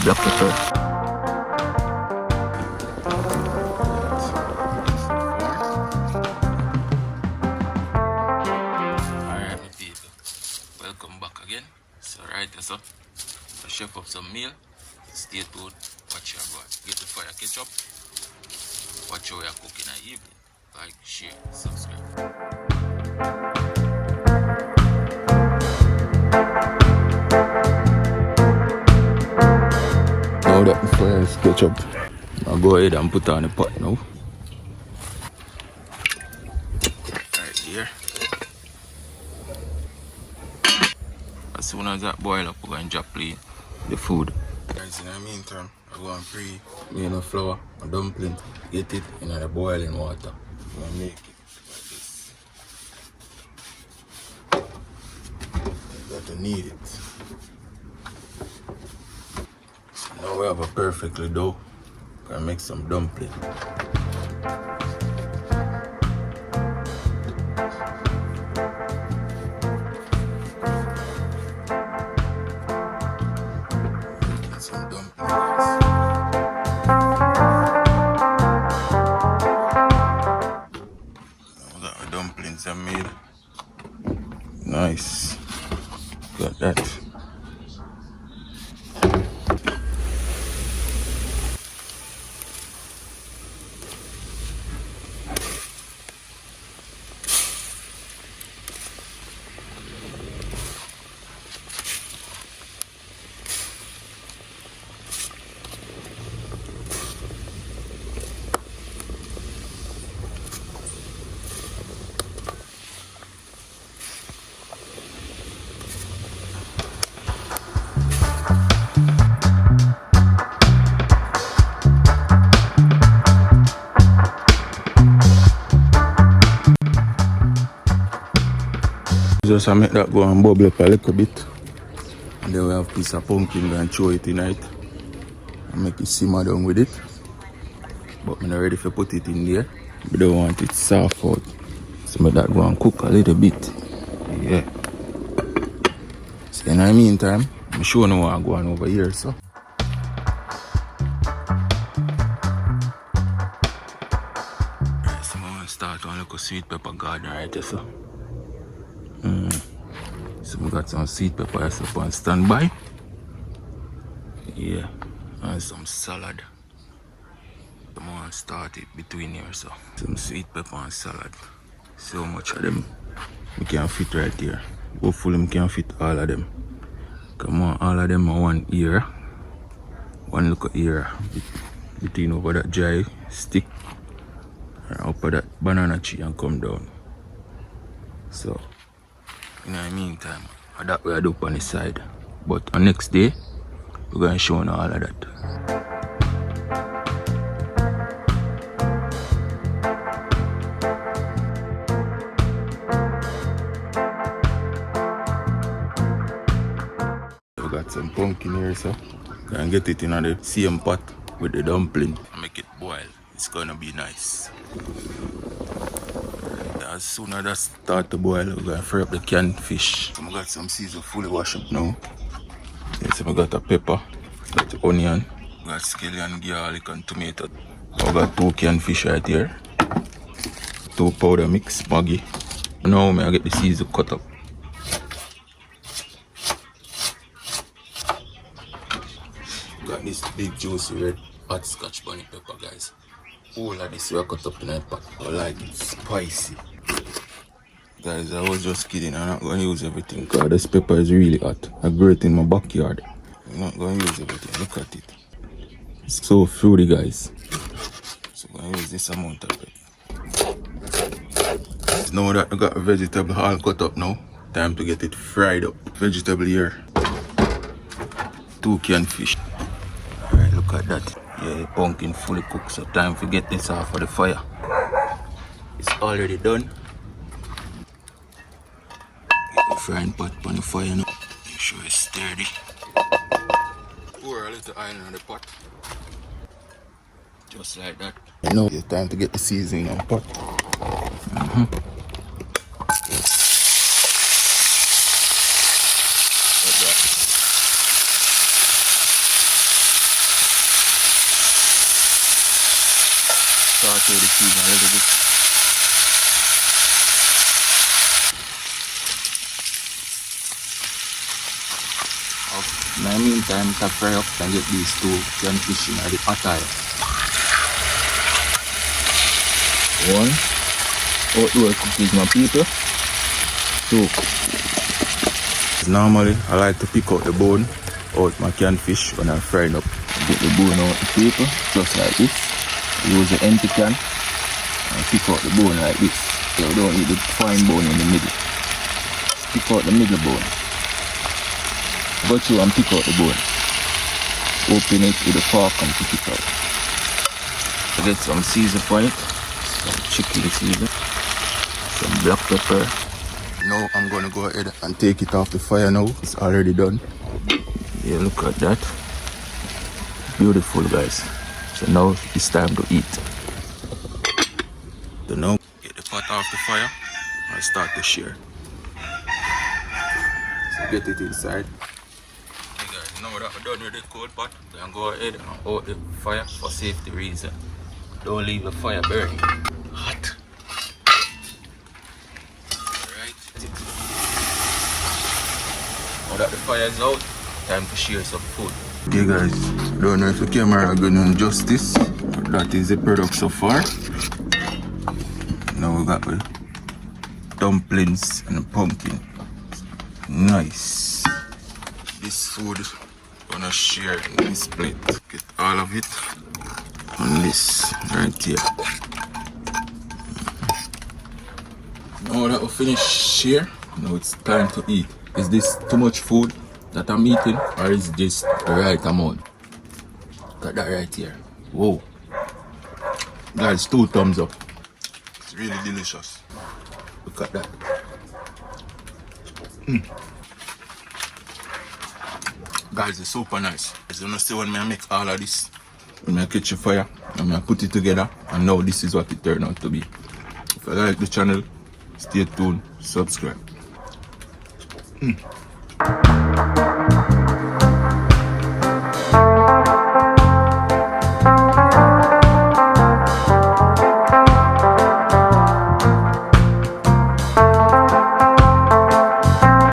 black pepper. Alright, my people. Welcome back again. So right, so I chef up some meal. Stay tuned. Watch your boy. Get the fire catch up. Watch how you're cooking at evening. Like, share, subscribe. Now that the fire is catch up, I'll go ahead and put on the pot now. Right here. As soon as that boil up, we're going to drop the food. Guys, in the meantime, I go and pre-made the flour, a dumpling, get it in the boiling water. I'm going to make it like this. You got to knead it. So now we have a perfectly dough. We're going to make some dumpling. Dumplings are made. Nice. Got that. Just make that go and bubble up a little bit. And then we have a piece of pumpkin and throw it in it. And make it simmer down with it. But I'm not ready to put it in there. I don't want it soft out. So make that go and cook a little bit. Yeah. So in the meantime, I'm sure no one going over here, so. Right, so I'm going to start on like a sweet pepper garden right here, so. So we got some sweet pepper up on standby. Yeah, and some salad. I'm gonna start it between here, so some sweet pepper and salad. So much of them we can fit right here. Hopefully we can fit all of them. Come on, all of them are one ear. One look at ear between over that dry stick and up at that banana tree and come down. So in the meantime, that we are up on the side. But on next day, we're going to show you all of that. We got some pumpkin here, so we can get it in the same pot with the dumpling and make it boil. It's going to be nice. As soon as that start to boil, we're going to fry up the canned fish. So I got some season fully washed up now. So I got a pepper, got the onion, got scallion, garlic and tomato. I got 2 canned fish right here. 2 powder mix, Maggi. Now I get the season cut up. Got this big juicy red hot scotch bonnet pepper, guys. All of this we cut up in a pot. I like it spicy. Guys, I was just kidding. I'm not going to use everything because this pepper is really hot. I grew it in my backyard. I'm not going to use everything. Look at it. It's so fruity, guys. So I'm going to use this amount of it. Now that I got a vegetable all cut up now, time to get it fried up. Vegetable here. 2 canned fish. Alright, look at that. Yeah, the pumpkin fully cooked. So time to get this off of the fire. It's already done. Frying pot on the fire now. Make sure it's sturdy. Pour a little oil on the pot. Just like that. Now it's time to get the seasoning on pot. out the season a little bit. In the meantime, I fry up and get these two canned fish in the hot oil. One, outdoor cookies, my people. Two. Normally, I like to pick out the bone out my canned fish when I'm frying up. Get the bone out the paper, just like this. Use the empty can and pick out the bone like this. So you don't need the fine bone in the middle. Pick out the middle bone. Go through and pick out the bone. Open it with a fork and pick it out. I get some season for it. Some chicken season. Some black pepper. Now I'm gonna go ahead and take it off the fire now. It's already done. Yeah, look at that. Beautiful, guys. So now it's time to eat. So now get the pot off the fire and start to share. So get it inside. Hey guys, now that we're done with the cold pot, we can go ahead and out the fire for safety reason. Don't leave the fire burning hot. Alright. Now that the fire is out, time to share some food. Okay guys, don't know if the camera is going to adjust this. That is the product so far. Now we got the dumplings and the pumpkin. Nice. This food I'm gonna share in this plate. Get all of it on this right here. Now that we finish here, now it's time to eat. Is this too much food that I'm eating, or is this the right amount? Got that right here. Whoa. Guys, 2 thumbs up. It's really delicious. Look at that. Guys, it's super nice. As you know, see when I make all of this, when I catch a fire, and I put it together, and now this is what it turned out to be. If you like the channel, stay tuned, subscribe.